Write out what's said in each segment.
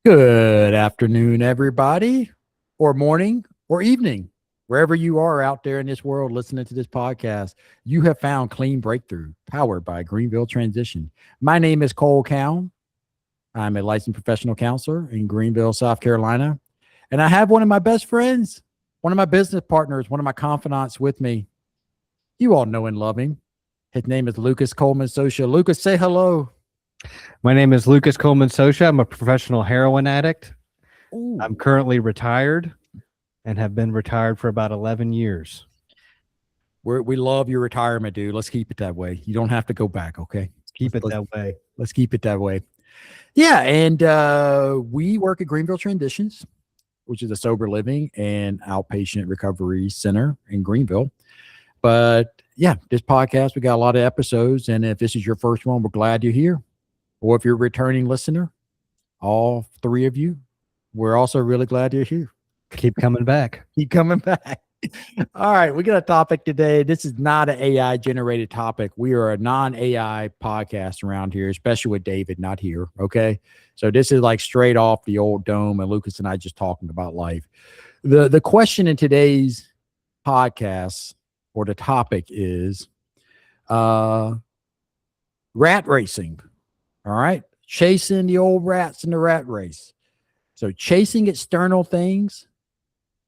Good afternoon, everybody, or morning, or evening, wherever you are out there in this world listening to this podcast. You have found Clean Breakthrough, powered by Greenville Transition. My name is Cole Cowan. I'm a licensed professional counselor in Greenville, South Carolina. And I have one of my best friends, one of my business partners, one of my confidants with me. You all know and love him. His name is Lucas Coleman Socia. Lucas, say hello. My name is Lucas Coleman Socia. I'm a professional heroin addict. Ooh. I'm currently retired and have been retired for about 11 years. We love your retirement, dude. Let's keep it that way. You don't have to go back, okay? Keep it that way. Let's keep it that way. Yeah, and we work at Greenville Transitions, which is a sober living and outpatient recovery center in Greenville. But yeah, this podcast, we got a lot of episodes, and if this is your first one, we're glad you're here. Or if you're a returning listener, all three of you, we're also really glad you're here. Keep coming back. Keep coming back. All right, we got a topic today. This is not an AI generated topic. We are a non-AI podcast around here, especially with David not here. Okay. So this is like straight off the old dome, and Lucas and I just talking about life. The question in today's podcast, or the topic, is rat racing. All right. Chasing the old rats in the rat race. So chasing external things,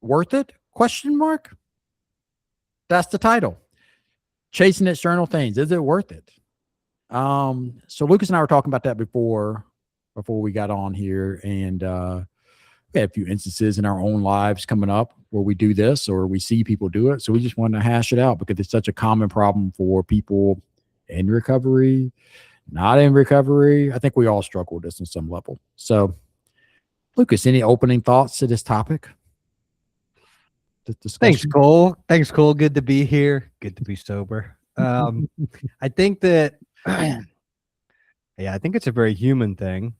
worth it? Question mark. That's the title. Chasing external things. Is it worth it? So Lucas and I were talking about that before we got on here. And we had a few instances in our own lives coming up where we do this or we see people do it. So we just wanted to hash it out because it's such a common problem for people in recovery, not in recovery. I think we all struggle with this on some level. So, Lucas, any opening thoughts to this topic? Thanks, Cole. Good to be here. Good to be sober. I think that, I think it's a very human thing.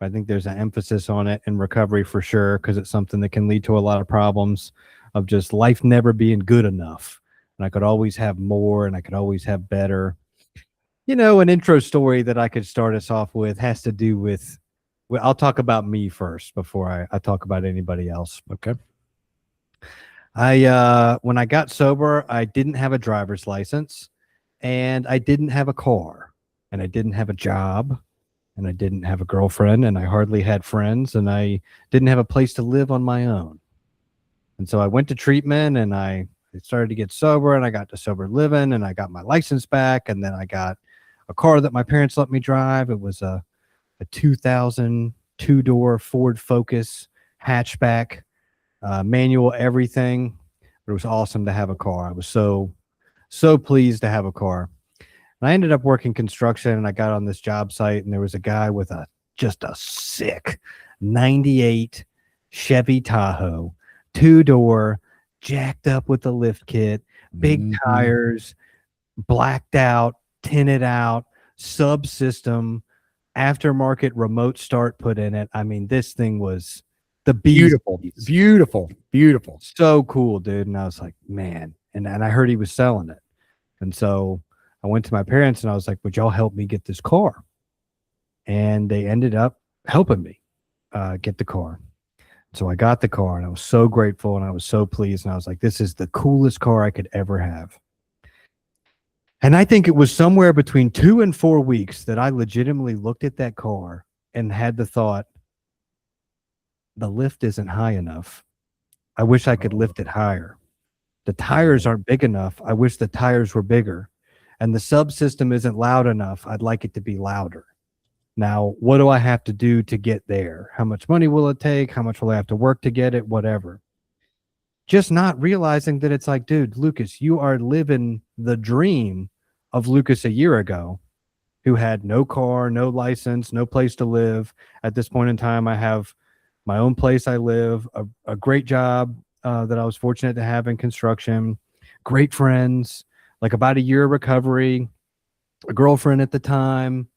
I think there's an emphasis on it in recovery for sure, because it's something that can lead to a lot of problems of just life never being good enough. And I could always have more and I could always have better. You know, an intro story that I could start us off with has to do with, well, I'll talk about me first before I talk about anybody else. Okay. When I got sober, I didn't have a driver's license and I didn't have a car and I didn't have a job and I didn't have a girlfriend and I hardly had friends and I didn't have a place to live on my own. And so I went to treatment and I started to get sober and I got to sober living and I got my license back, and then I got a car that my parents let me drive. It was a 2000 two-door Ford Focus hatchback, manual, everything. But it was awesome to have a car. I was so pleased to have a car. And I ended up working construction, and I got on this job site, and there was a guy with just a sick 98 Chevy Tahoe, two-door, jacked up with the lift kit, big tires, blacked out, tinted out, subsystem, aftermarket remote start put in it. I mean, this thing was the beautiful. So cool, dude. And I was like, man. And I heard he was selling it. And so I went to my parents and I was like, would y'all help me get this car? And they ended up helping me get the car. So I got the car and I was so grateful and I was so pleased. And I was like, this is the coolest car I could ever have. And I think it was somewhere between 2 and 4 weeks that I legitimately looked at that car and had the thought, the lift isn't high enough. I wish I could lift it higher. The tires aren't big enough. I wish the tires were bigger. And the subsystem isn't loud enough. I'd like it to be louder. Now, what do I have to do to get there? How much money will it take? How much will I have to work to get it? Whatever. Just not realizing that it's like, dude, Lucas, you are living the dream of Lucas a year ago, who had no car, no license, no place to live. At this point in time, I have my own place I live, a great job that I was fortunate to have in construction, great friends, like about a year of recovery, a girlfriend at the time,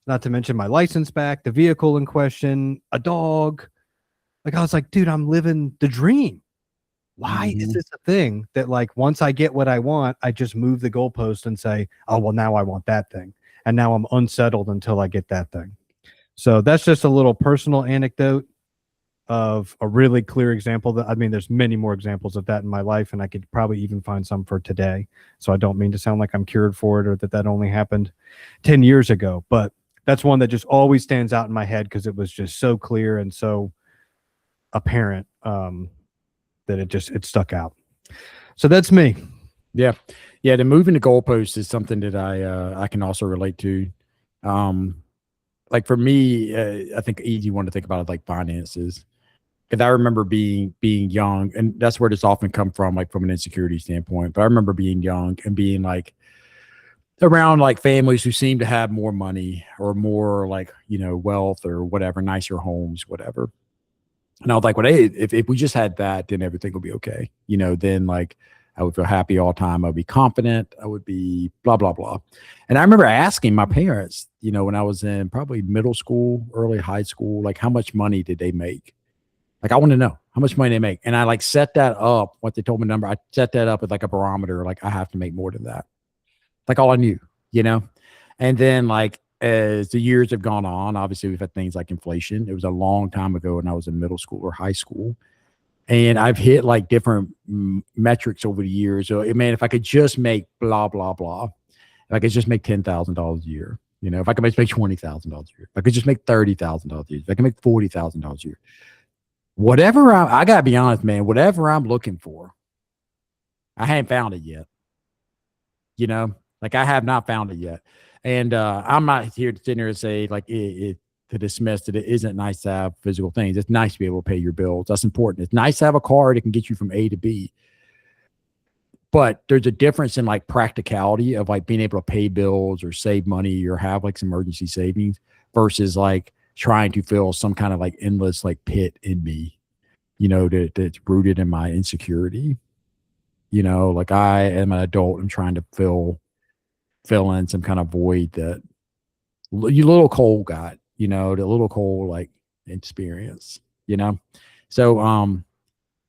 not to mention my license back, the vehicle in question, a dog. Like, I was like, dude, I'm living the dream. Why is this a thing that, like, once I get what I want, I just move the goalpost and say, oh, well, now I want that thing. And now I'm unsettled until I get that thing. So that's just a little personal anecdote of a really clear example that, I mean, there's many more examples of that in my life, and I could probably even find some for today. So I don't mean to sound like I'm cured for it or that only happened 10 years ago, but that's one that just always stands out in my head because it was just so clear and so apparent, that it stuck out. So that's me. Yeah. Yeah. The moving the goalpost is something that I can also relate to. Like for me, I think easy one to think about is like finances. Cause I remember being young, and that's where this often come from, like from an insecurity standpoint. But I remember being young and being like around like families who seem to have more money or more like, wealth or whatever, nicer homes, whatever. And I was like, well, hey, if we just had that, then everything would be okay. Then like I would feel happy all the time. I would be confident. I would be blah, blah, blah. And I remember asking my parents, when I was in probably middle school, early high school, like how much money did they make? Like I want to know how much money they make. And I like set that up, what they told me number, I set that up as like a barometer. Like I have to make more than that. Like all I knew, you know? And then like as the years have gone on, obviously we've had things like inflation. It was a long time ago when I was in middle school or high school. And I've hit like different metrics over the years. So, man, if I could just make blah, blah, blah, if I could just make $10,000 a year, if I could make $20,000 a year, if I could just make $30,000 a year, if I can make $40,000 a year, whatever I got to be honest, man, whatever I'm looking for, I haven't found it yet. Like I have not found it yet. And I'm not here to sit here and say like to dismiss that it isn't nice to have physical things. It's nice to be able to pay your bills. That's important. It's nice to have a car that can get you from A to B. But there's a difference in like practicality of like being able to pay bills or save money or have like some emergency savings versus like trying to fill some kind of like endless like pit in me, that's rooted in my insecurity. Like I am an adult and trying to fill in some kind of void that you little Cole got, the little Cole like experience, So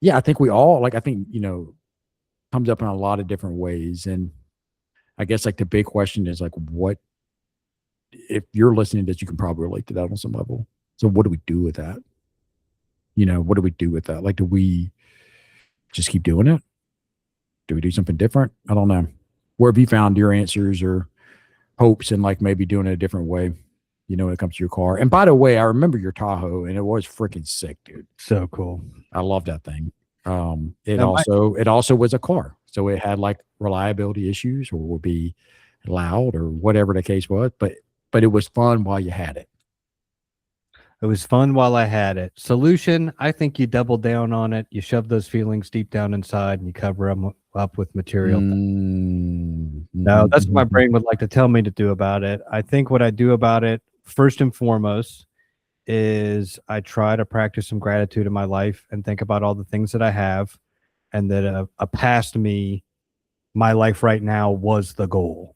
yeah, I think we all like I think, comes up in a lot of different ways. And I guess like the big question is like what if you're listening to this, you can probably relate to that on some level. So what do we do with that? What do we do with that? Like do we just keep doing it? Do we do something different? I don't know. Where have you found your answers or hopes and like maybe doing it a different way, when it comes to your car? And by the way, I remember your Tahoe and it was freaking sick, dude. So cool. I love that thing. It also was a car. So it had like reliability issues or would be loud or whatever the case was, but it was fun while you had it. It was fun while I had it. Solution, I think you double down on it. You shove those feelings deep down inside and you cover them up with material. No, that's what my brain would like to tell me to do about it. I think what I do about it, first and foremost, is I try to practice some gratitude in my life and think about all the things that I have and that a past me, my life right now was the goal.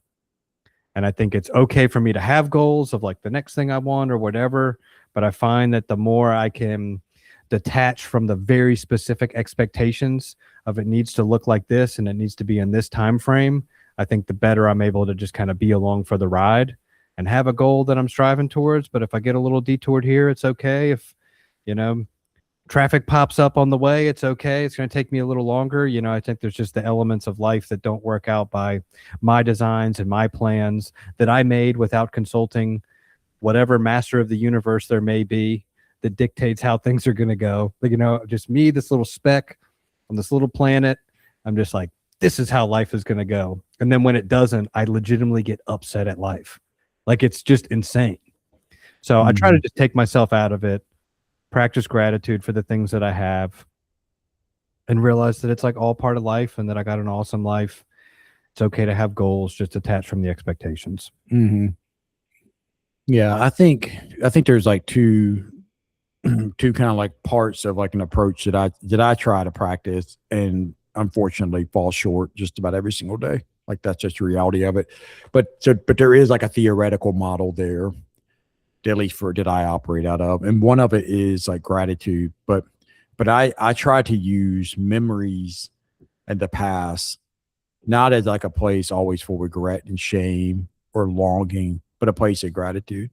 And I think it's okay for me to have goals of like the next thing I want or whatever. But I find that the more I can detach from the very specific expectations of it needs to look like this and it needs to be in this time frame, I think the better I'm able to just kind of be along for the ride and have a goal that I'm striving towards. But if I get a little detoured here, it's okay. If, traffic pops up on the way, it's okay. It's going to take me a little longer. I think there's just the elements of life that don't work out by my designs and my plans that I made without consulting whatever master of the universe there may be that dictates how things are going to go. Like, just me, this little speck on this little planet. I'm just like, this is how life is going to go. And then when it doesn't, I legitimately get upset at life. Like it's just insane. So I try to just take myself out of it, practice gratitude for the things that I have, and realize that it's like all part of life and that I got an awesome life. It's okay to have goals, just detached from the expectations. Mm-hmm. Yeah, I think there's like two kind of like parts of like an approach that I try to practice and unfortunately fall short just about every single day. Like that's just the reality of it. But there is like a theoretical model there, at least that I operate out of. And one of it is like gratitude. But I try to use memories in the past, not as like a place always for regret and shame or longing, but a place of gratitude.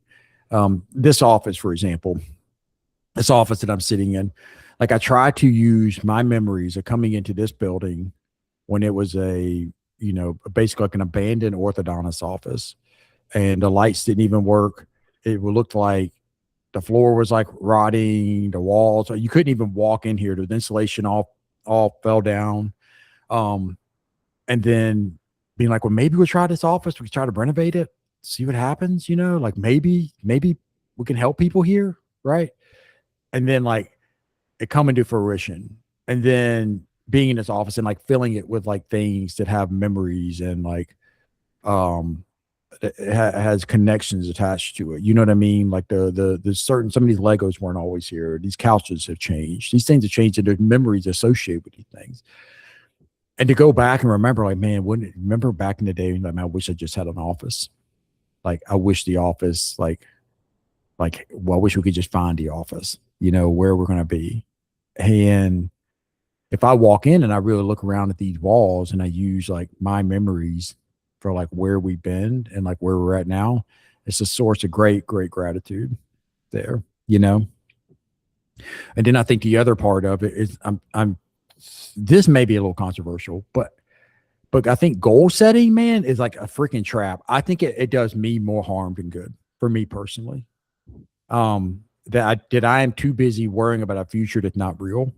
This office, for example, this office that I'm sitting in, like I try to use my memories of coming into this building when it was basically like an abandoned orthodontist office, and the lights didn't even work. It looked like the floor was like rotting, the walls, you couldn't even walk in here. The insulation all fell down. Um, and then being like, well, maybe we'll try this office. We can try to renovate it, see what happens, like maybe we can help people here, right? And then like it coming to fruition. And then being in this office and like filling it with like things that have memories and like um has connections attached to it. You know what I mean? Like the certain, some of these Legos weren't always here. These couches have changed. These things have changed, and there's memories associated with these things. And to go back and remember, like, man, wouldn't it, remember back in the day, like, man, I wish I just had an office. Like, I wish the office, well, I wish we could just find the office, where we're going to be. And if I walk in and I really look around at these walls and I use like my memories for like where we've been and like where we're at now, it's a source of great, great gratitude there, And then I think the other part of it is this may be a little controversial, but I think goal setting, man, is like a freaking trap. I think it does me more harm than good for me personally. That I am too busy worrying about a future that's not real.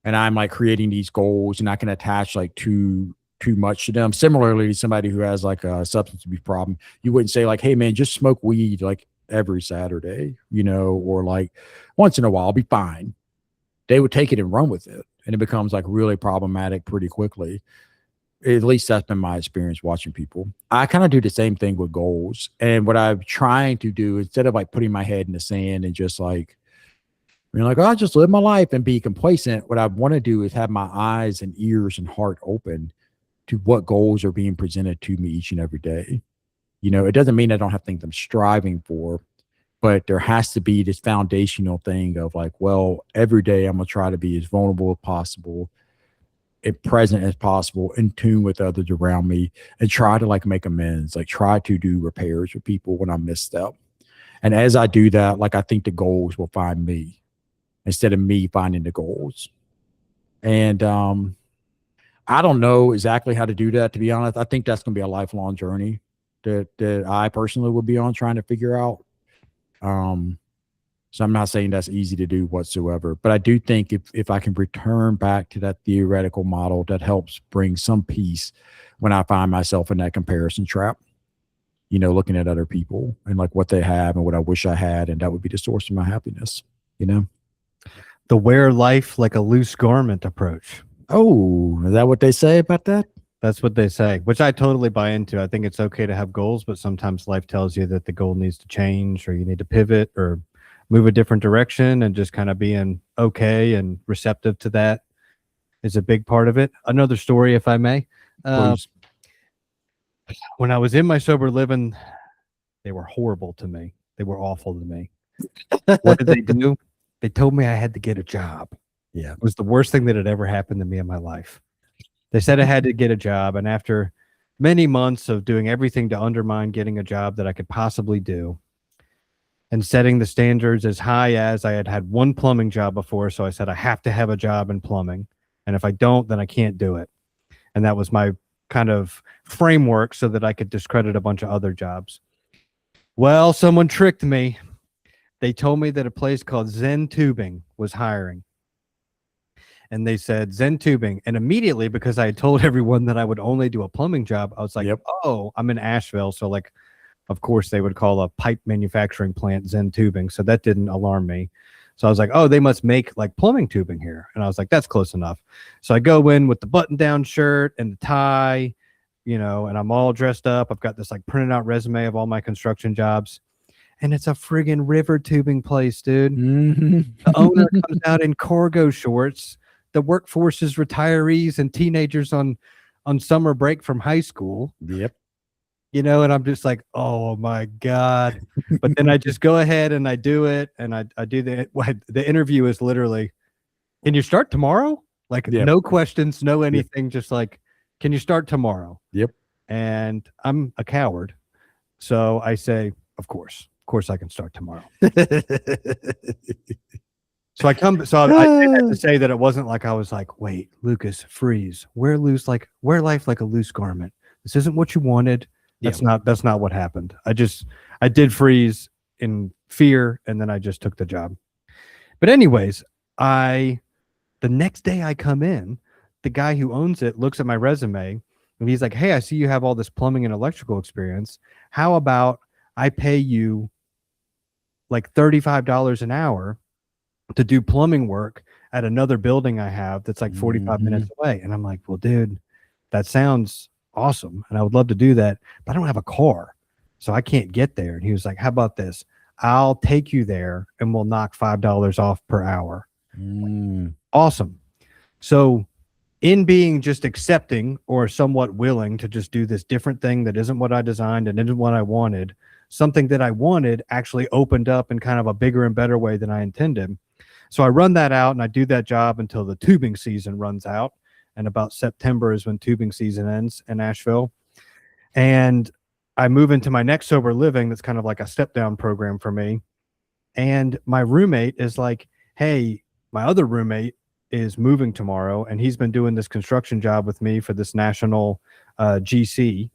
And I'm like creating these goals and I can attach like too much to them. Similarly to somebody who has like a substance abuse problem, you wouldn't say like, hey man, just smoke weed like every Saturday, or like once in a while, I'll be fine. They would take it and run with it. And it becomes like really problematic pretty quickly. At least that's been my experience watching people. I kind of do the same thing with goals. And what I'm trying to do, instead of like putting my head in the sand and just like, like, oh, I'll just live my life and be complacent. What I want to do is have my eyes and ears and heart open to what goals are being presented to me each and every day. It doesn't mean I don't have things I'm striving for, but there has to be this foundational thing of like, well, every day I'm going to try to be as vulnerable as possible, as present as possible, in tune with others around me, and try to like make amends, like try to do repairs with people when I misstep. And as I do that, like I think the goals will find me instead of me finding the goals. And I don't know exactly how to do that, to be honest. I think that's going to be a lifelong journey that I personally would be on trying to figure out. So I'm not saying that's easy to do whatsoever, but I do think if I can return back to that theoretical model, that helps bring some peace when I find myself in that comparison trap, looking at other people and like what they have and what I wish I had. And that would be the source of my happiness, The wear life like a loose garment approach. Oh, is that what they say about that? That's what they say, which I totally buy into. I think it's okay to have goals, but sometimes life tells you that the goal needs to change, or you need to pivot or move a different direction, and just kind of being okay and receptive to that is a big part of it. Another story, if I may. When I was in my sober living, they were horrible to me. They were awful to me. What did they do? They told me I had to get a job. Yeah. It was the worst thing that had ever happened to me in my life. They said I had to get a job. And after many months of doing everything to undermine getting a job that I could possibly do, and setting the standards as high as I had had one plumbing job before. So I said, I have to have a job in plumbing. And if I don't, then I can't do it. And that was my kind of framework so that I could discredit a bunch of other jobs. Well, someone tricked me. They told me that a place called Zen Tubing was hiring. And they said Zen Tubing. And immediately, because I had told everyone that I would only do a plumbing job, I was like, oh, I'm in Asheville. So like, of course, they would call a pipe manufacturing plant Zen Tubing. So that didn't alarm me. So I was like, oh, they must make like plumbing tubing here. And I was like, that's close enough. So I go in with the button-down shirt and the tie, and I'm all dressed up. I've got this like printed out resume of all my construction jobs. And it's a friggin' river tubing place, dude. Mm-hmm. The owner comes out in cargo shorts. The workforce is retirees and teenagers on summer break from high school. Yep. And I'm just like, oh my God. But then I just go ahead and I do it. And I do the interview is literally, can you start tomorrow? Like no questions, no anything. Just like, can you start tomorrow? Yep. And I'm a coward. So I say, of course I can start tomorrow. So I did have to say that it wasn't like I was like, wait, Lucas, freeze. Wear life like a loose garment. This isn't what you wanted. That's not what happened. I did freeze in fear, and then I just took the job. But anyways, the next day I come in, the guy who owns it looks at my resume and he's like, hey, I see you have all this plumbing and electrical experience. How about I pay you like $35 an hour to do plumbing work at another building I have that's like 45 minutes away? And I'm like, well, dude, that sounds awesome. And I would love to do that, but I don't have a car, so I can't get there. And he was like, how about this? I'll take you there and we'll knock $5 off per hour. Awesome. So in being just accepting or somewhat willing to just do this different thing that isn't what I designed and isn't what I wanted, something that I wanted actually opened up in kind of a bigger and better way than I intended. So I run that out and I do that job until the tubing season runs out. And about September is when tubing season ends in Asheville. And I move into my next sober living. That's kind of like a step down program for me. And my roommate is like, hey, my other roommate is moving tomorrow, and he's been doing this construction job with me for this national GC.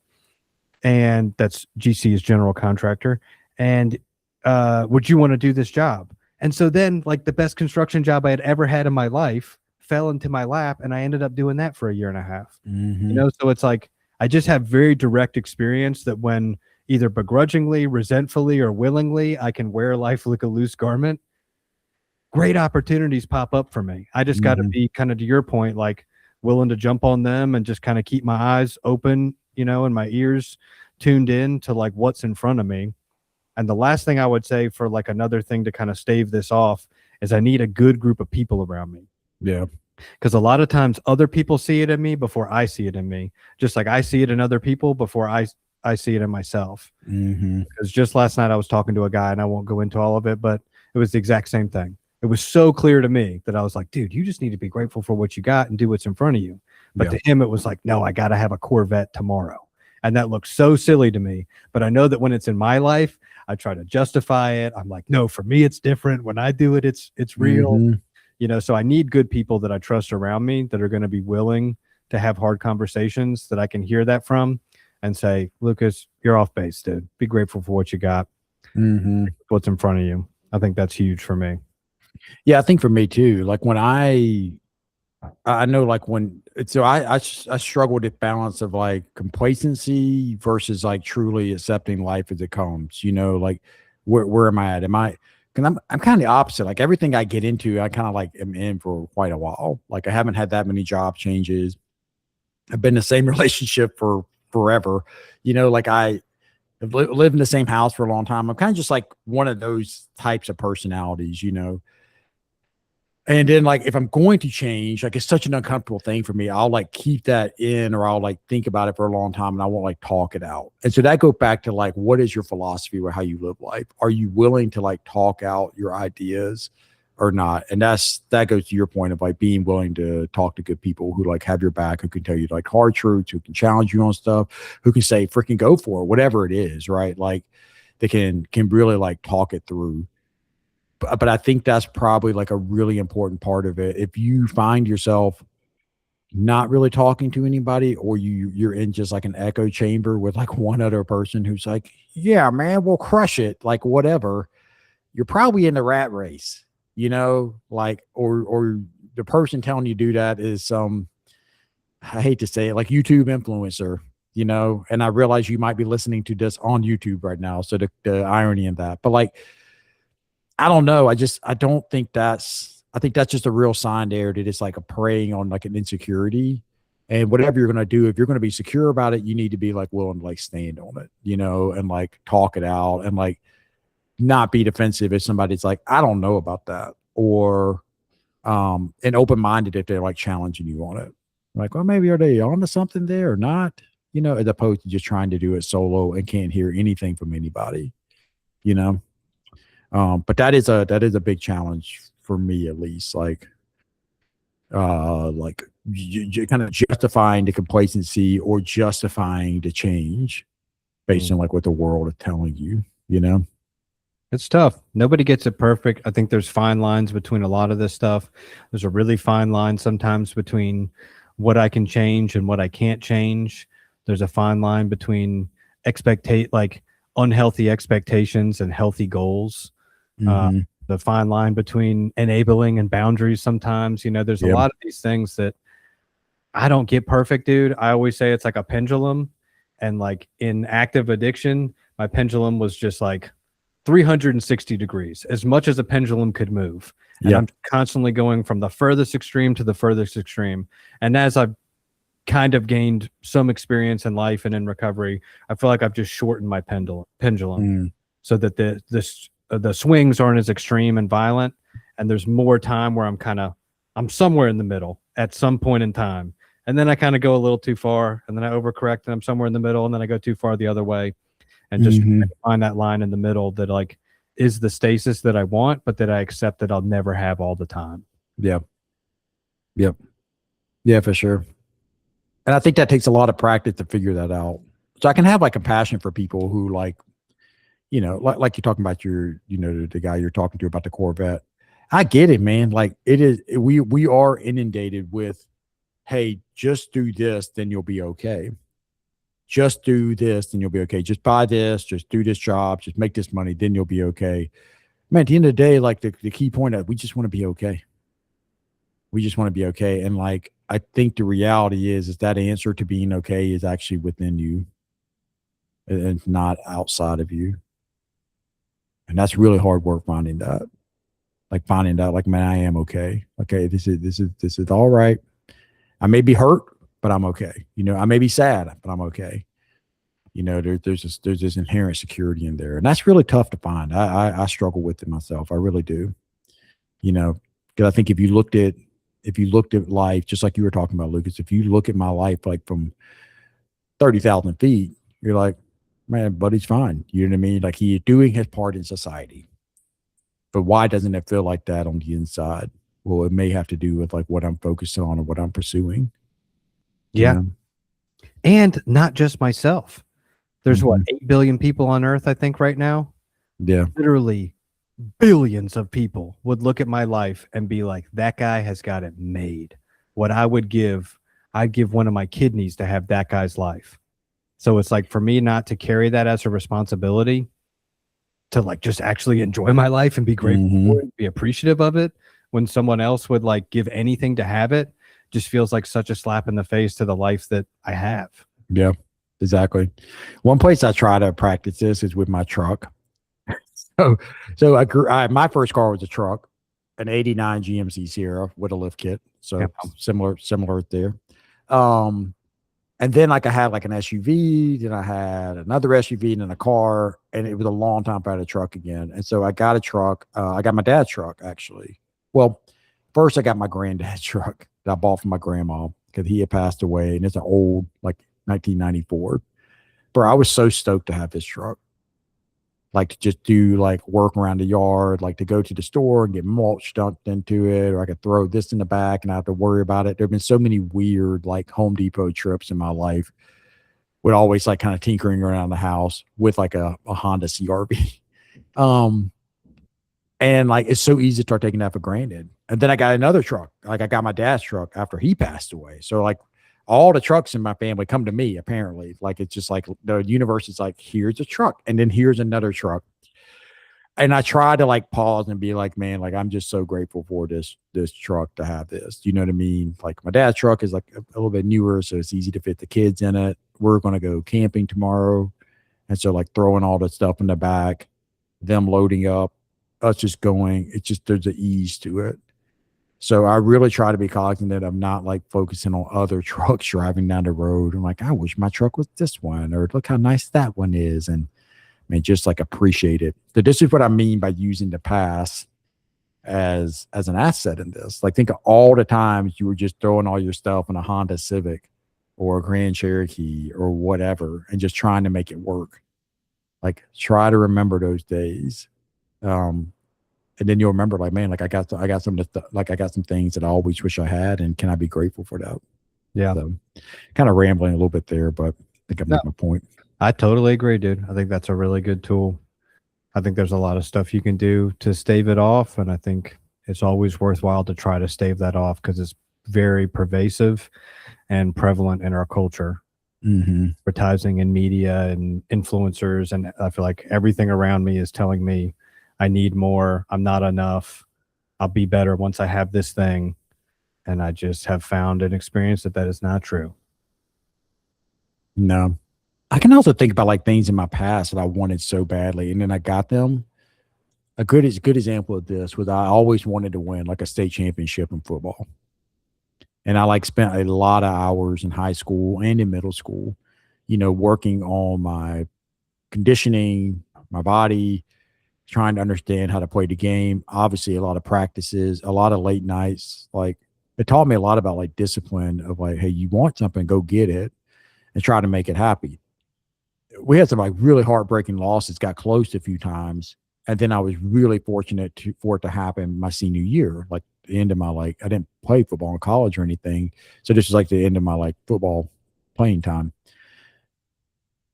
And that's GC is general contractor. And would you want to do this job? And so then, like, the best construction job I had ever had in my life fell into my lap, and I ended up doing that for a year and a half. You know, so it's like I just have very direct experience that when either begrudgingly, resentfully, or willingly I can wear life like a loose garment, great opportunities pop up for me. I just got to be kind of, to your point, like willing to jump on them and just kind of keep my eyes open, you know, and my ears tuned in to like what's in front of me. And the last thing I would say for like another thing to kind of stave this off is I need a good group of people around me. Yeah. Because a lot of times other people see it in me before I see it in me, just like I see it in other people before I see it in myself. Because just last night I was talking to a guy, and I won't go into all of it, but it was the exact same thing. It was so clear to me that I was like, dude, you just need to be grateful for what you got and do what's in front of you. But to him, it was like, no, I got to have a Corvette tomorrow. And that looks so silly to me. But I know that when it's in my life, I try to justify it. I'm like, no, for me, it's different. When I do it, it's real. You know, so I need good people that I trust around me that are going to be willing to have hard conversations that I can hear that from and say, Lucas, you're off base, dude. Be grateful for what you got. What's in front of you. I think that's huge for me. Yeah, I think for me too. Like when I know, like when so I struggle with the balance of like complacency versus like truly accepting life as it comes. You know, like where am I at? Because I'm kind of the opposite. Like everything I get into, I kind of like am in for quite a while. Like I haven't had that many job changes. I've been in the same relationship for forever. You know, like I have lived in the same house for a long time. I'm kind of just like one of those types of personalities, you know. And then like if I'm going to change, like it's such an uncomfortable thing for me, I'll like keep that in, or I'll like think about it for a long time and I won't like talk it out. And so that goes back to like, what is your philosophy or how you live life? Are you willing to like talk out your ideas or not? And that goes to your point of like being willing to talk to good people who like have your back, who can tell you like hard truths, who can challenge you on stuff, who can say freaking go for it, whatever it is, right? Like they can really like talk it through. But I think that's probably like a really important part of it. If you find yourself not really talking to anybody, or you're in just like an echo chamber with like one other person who's like, yeah, man, we'll crush it, like whatever, you're probably in the rat race, you know, like, or the person telling you to do that is some, I hate to say it, like YouTube influencer, you know, and I realize you might be listening to this on YouTube right now. So the irony in that, but like, I don't know. I think that's just a real sign there that it's like a preying on like an insecurity. And whatever you're going to do, if you're going to be secure about it, you need to be like willing to like stand on it, you know, and like talk it out and like not be defensive if somebody's like, I don't know about that, or and open-minded if they're like challenging you on it. Like, well, maybe are they on to something there or not, you know, as opposed to just trying to do it solo and can't hear anything from anybody, you know. But that is a big challenge for me, at least, like kind of justifying the complacency or justifying the change based on like what the world is telling you, you know? It's tough. Nobody gets it perfect. I think there's fine lines between a lot of this stuff. There's a really fine line sometimes between what I can change and what I can't change. There's a fine line between like unhealthy expectations and healthy goals. Uh, Mm-hmm. the fine line between enabling and boundaries sometimes. There's a Yeah. lot of these things that I don't get perfect, dude. I always say it's like a pendulum. And like in active addiction, my pendulum was just like 360 degrees, as much as a pendulum could move. And Yep. I'm constantly going from the furthest extreme to the furthest extreme. And as I've kind of gained some experience in life and in recovery, I feel like I've just shortened my pendulum Mm. so that the swings aren't as extreme and violent. And there's more time where I'm somewhere in the middle at some point in time. And then I kind of go a little too far, and then I overcorrect, and I'm somewhere in the middle, and then I go too far the other way, and just Mm-hmm. find that line in the middle that like is the stasis that I want, but that I accept that I'll never have all the time. Yeah. Yep. Yeah, for sure. And I think that takes a lot of practice to figure that out. So I can have like compassion for people who like, like you're talking about the guy you're talking to about the Corvette. I get it, man. Like we are inundated with, hey, just do this, then you'll be okay. Just do this, then you'll be okay. Just buy this, just do this job, just make this money, then you'll be okay. Man, at the end of the day, like the key point is we just want to be okay. We just want to be okay. And like I think the reality is that answer to being okay is actually within you and not outside of you. And that's really hard work finding that. Like finding out, like, man, I am okay. Okay, this is all right. I may be hurt, but I'm okay. I may be sad, but I'm okay. There's this inherent security in there, and that's really tough to find. I struggle with it myself. I really do. Because I think if you looked at life, just like you were talking about, Lucas, if you look at my life like from 30,000 feet, you're like, man, buddy's fine. You know what I mean? Like he's doing his part in society. But why doesn't it feel like that on the inside? Well, it may have to do with like what I'm focused on or what I'm pursuing. Yeah. And not just myself. There's what, Mm-hmm. 8 billion people on earth, I think, right now. Yeah. Literally billions of people would look at my life and be like, that guy has got it made. What I'd give one of my kidneys to have that guy's life. So it's like for me not to carry that as a responsibility, to like just actually enjoy my life and be grateful for it, be appreciative of it, when someone else would like give anything to have it, just feels like such a slap in the face to the life that I have. Yeah, exactly. One place I try to practice this is with my truck. So my first car was a truck, an '89 GMC Sierra with a lift kit. So similar there. And then like I had like an SUV, then I had another SUV and then a car, and it was a long time for I had a truck again. And so I got a truck. I got my dad's truck actually. Well, first I got my granddad's truck that I bought from my grandma because he had passed away, and it's an old like 1994. Bro, I was so stoked to have this truck. Like to just do like work around the yard, like to go to the store and get mulch dumped into it, or I could throw this in the back and I have to worry about it. There have been so many weird like Home Depot trips in my life with always like kind of tinkering around the house with like a Honda CRV. And like it's so easy to start taking that for granted. And then I got another truck. Like I got my dad's truck after he passed away. So like all the trucks in my family come to me, apparently. Like it's just like the universe is like, here's a truck, and then here's another truck. And I try to like pause and be like, man, like I'm just so grateful for this truck to have this. You know what I mean? Like my dad's truck is like a little bit newer, so it's easy to fit the kids in it. We're gonna go camping tomorrow. And so like throwing all the stuff in the back, them loading up, us just going, it's just there's an ease to it. So I really try to be cognizant of not like focusing on other trucks driving down the road. I'm like, I wish my truck was this one, or look how nice that one is. And I mean, just like appreciate it. So this is what I mean by using the past as an asset in this. Like think of all the times you were just throwing all your stuff in a Honda Civic or a Grand Cherokee or whatever, and just trying to make it work. Like try to remember those days. And then you'll remember like, man, like I got some things that I always wish I had, and can I be grateful for that? Yeah. So kind of rambling a little bit there, but I think I made my point. I totally agree, dude. I think that's a really good tool. I think there's a lot of stuff you can do to stave it off. And I think it's always worthwhile to try to stave that off because it's very pervasive and prevalent in our culture. Mm-hmm. Advertising and media and influencers. And I feel like everything around me is telling me I need more. I'm not enough. I'll be better once I have this thing. And I just have found and experienced that that is not true. No. I can also think about like things in my past that I wanted so badly and then I got them. A good example of this was I always wanted to win like a state championship in football. And I like spent a lot of hours in high school and in middle school, working on my conditioning, my body, trying to understand how to play the game. Obviously, a lot of practices, a lot of late nights. Like it taught me a lot about like discipline of like, hey, you want something, go get it and try to make it happy. We had some like really heartbreaking losses, got close a few times. And then I was really fortunate for it to happen my senior year, like the end of my like I didn't play football in college or anything. So this was like the end of my like football playing time.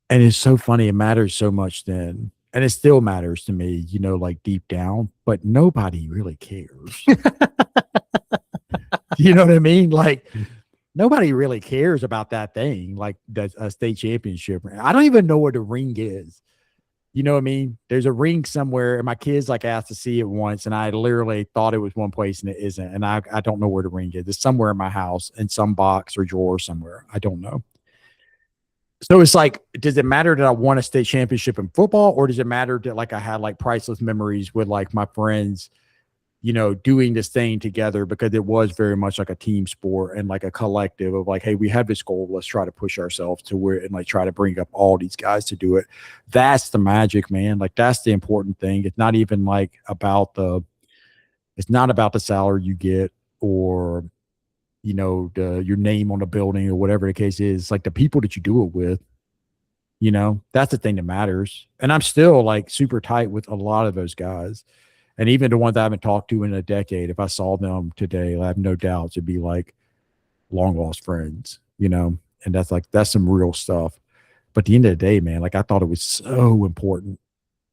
And it's so funny. It matters so much then. And it still matters to me, like deep down, but nobody really cares. You know what I mean? Like nobody really cares about that thing, like a state championship. I don't even know where the ring is. You know what I mean? There's a ring somewhere, and my kids like asked to see it once, and I literally thought it was one place, and it isn't. And I don't know where the ring is. It's somewhere in my house, in some box or drawer somewhere. I don't know. So it's like, does it matter that I won a state championship in football, or does it matter that like I had like priceless memories with like my friends, doing this thing together because it was very much like a team sport and like a collective of like, hey, we have this goal. Let's try to push ourselves to where and like try to bring up all these guys to do it. That's the magic, man. Like that's the important thing. It's not even like it's not about the salary you get or, your name on the building or whatever the case is. It's like the people that you do it with, that's the thing that matters. And I'm still like super tight with a lot of those guys. And even the ones I haven't talked to in a decade, if I saw them today, I have no doubts it'd be like long lost friends, and that's some real stuff. But at the end of the day, man, like I thought it was so important.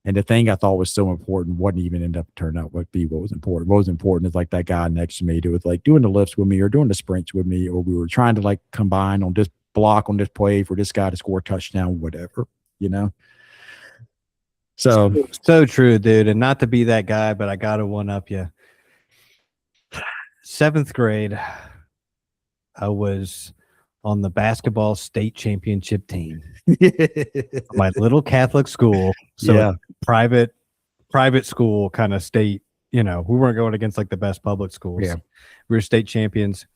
And the thing I thought was so important wouldn't even end up turning out what was important. What was important is like that guy next to me that was like doing the lifts with me or doing the sprints with me, or we were trying to like combine on this block on this play for this guy to score a touchdown, whatever, So true, dude. And not to be that guy, but I gotta one up you. 7th grade, I was on the basketball state championship team. My little Catholic school. So yeah. private school kind of state, we weren't going against like the best public schools. Yeah. We were state champions.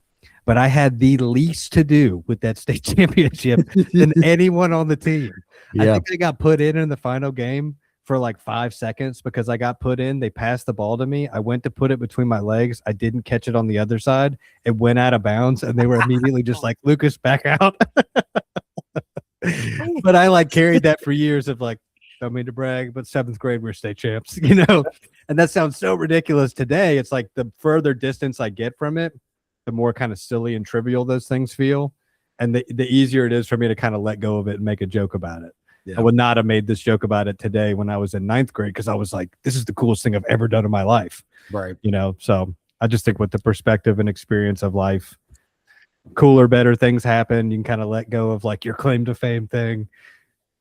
But I had the least to do with that state championship than anyone on the team. Yeah. I think I got put in the final game for like 5 seconds because I got put in. They passed the ball to me. I went to put it between my legs. I didn't catch it on the other side. It went out of bounds, and they were immediately just like, Lucas, back out. But I like carried that for years of like, don't mean to brag, but 7th grade, we're state champs, And that sounds so ridiculous today. It's like the further distance I get from it, the more kind of silly and trivial those things feel. And the easier it is for me to kind of let go of it and make a joke about it. Yeah. I would not have made this joke about it today when I was in 9th grade because I was like, this is the coolest thing I've ever done in my life. Right. So I just think with the perspective and experience of life, cooler, better things happen. You can kind of let go of like your claim to fame thing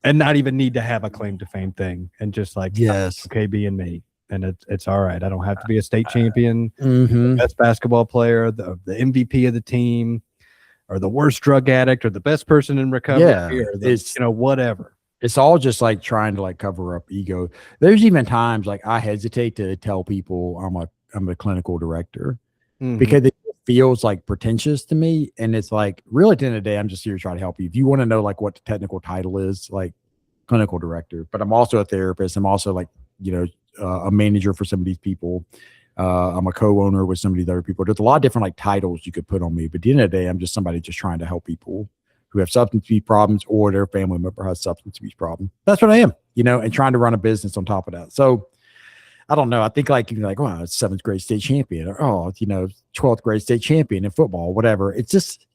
and not even need to have a claim to fame thing and just like, yes, okay, being me. And it's all right. I don't have to be a state champion, the best basketball player, the MVP of the team, or the worst drug addict, or the best person in recovery, or it's whatever. It's all just like trying to like cover up ego. There's even times like I hesitate to tell people I'm a clinical director because it feels like pretentious to me. And it's like, really at the end of the day, I'm just here to try to help you. If you want to know like what the technical title is, like clinical director, but I'm also a therapist. I'm also like, a manager for some of these people. I'm a co-owner with some of these other people. There's a lot of different like titles you could put on me, but at the end of the day, I'm just somebody just trying to help people who have substance abuse problems or their family member has substance abuse problem. That's what I am, and trying to run a business on top of that. So I don't know. I think like, you're like, wow, it's 7th grade state champion or, 12th grade state champion in football, whatever. It's just,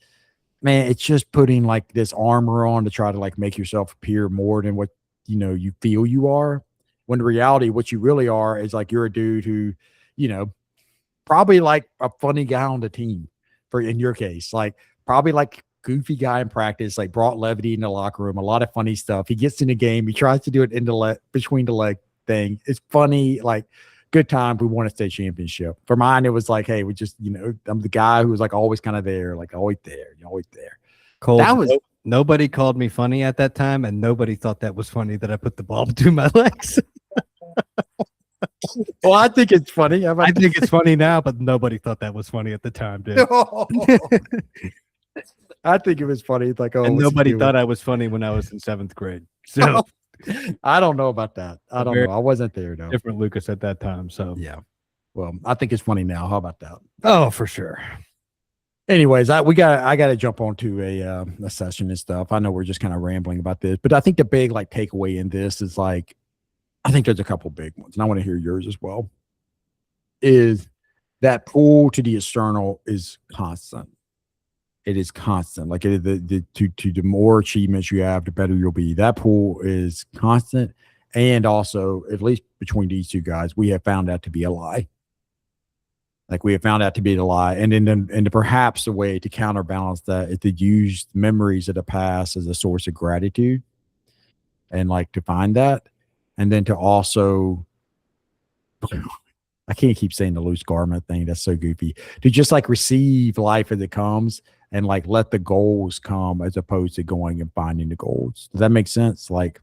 man, it's just putting like this armor on to try to like make yourself appear more than what, you feel you are. when in reality, what you really are is like you're a dude who, you know, probably like a funny guy on the team for in your case, like probably like goofy guy in practice, like brought levity in the locker room, a lot of funny stuff. He gets in the game, he tries to do it in the between the leg thing. It's funny, like good time. We won a state championship. For mine, it was like, hey, we just, you know, I'm the guy who was like always kind of there, like always there, always there. Cole, That was nobody called me funny at that time, and nobody thought that was funny that I put the ball between my legs. well, I think it's funny. I think it's funny now, but nobody thought that was funny at the time, dude. I think it was funny. It's like, oh, and nobody thought I was funny when I was in 7th grade. So I don't know about that. I don't know. I wasn't there though. Different Lucas at that time. So yeah. Well, I think it's funny now. How about that? Oh, for sure. Anyways, I got to jump onto a session and stuff. I know we're just kind of rambling about this, but I think the big like takeaway in this is like, I think there's a couple big ones, and I want to hear yours as well. Is that pull to the external is constant. It is constant. Like the more achievements you have, the better you'll be. That pull is constant, and also at least between these two guys, we have found that to be a lie. Like we have found out to be a lie. And then perhaps a way to counterbalance that is to use memories of the past as a source of gratitude and like to find that. And then to also, I can't keep saying the loose garment thing. That's so goofy. To just like receive life as it comes and like let the goals come as opposed to going and finding the goals. Does that make sense? Like,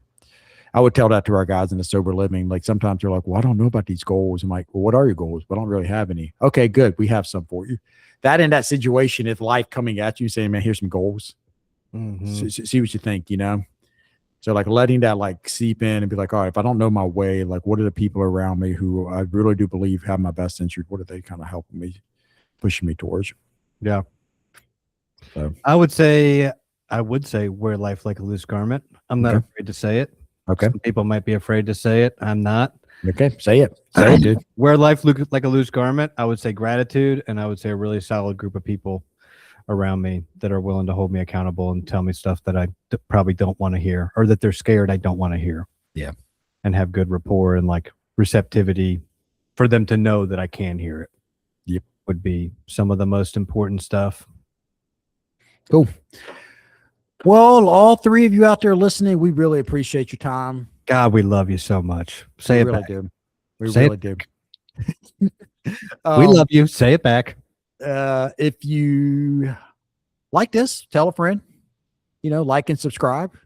I would tell that to our guys in the sober living. Like sometimes they're like, well, I don't know about these goals. I'm like, well, what are your goals? But I don't really have any. Okay, good. We have some for you. That in that situation is life coming at you saying, man, here's some goals. See what you think, you know? So like letting that like seep in and be like, all right, if I don't know my way, like what are the people around me who I really do believe have my best interest? What are they kind of helping me, pushing me towards? Yeah. So I would say wear life like a loose garment. I'm not afraid to say it. Okay. Some people might be afraid to say it. I'm not. Okay. Say it. Say it, dude. Wear life like a loose garment. I would say gratitude, and I would say a really solid group of people around me that are willing to hold me accountable and tell me stuff that I probably don't want to hear, or that they're scared I don't want to hear. Yeah. And have good rapport and like receptivity for them to know that I can hear it. Yep. Would be some of the most important stuff. Cool. Well, all three of you out there listening, we really appreciate your time. God, we love you so much. Say it really back. Do. We Say really it. do. We love you. Say it back. If you like this, tell a friend, you know, like and subscribe.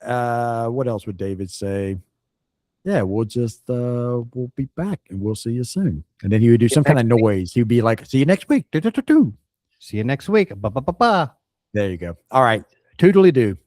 What else would David say? Yeah, we'll we'll be back and we'll see you soon. And then he would do some kind of noise. He'd be like, see you next week. See you next week. Ba, ba, ba, ba. There you go. All right. Toodly-doo.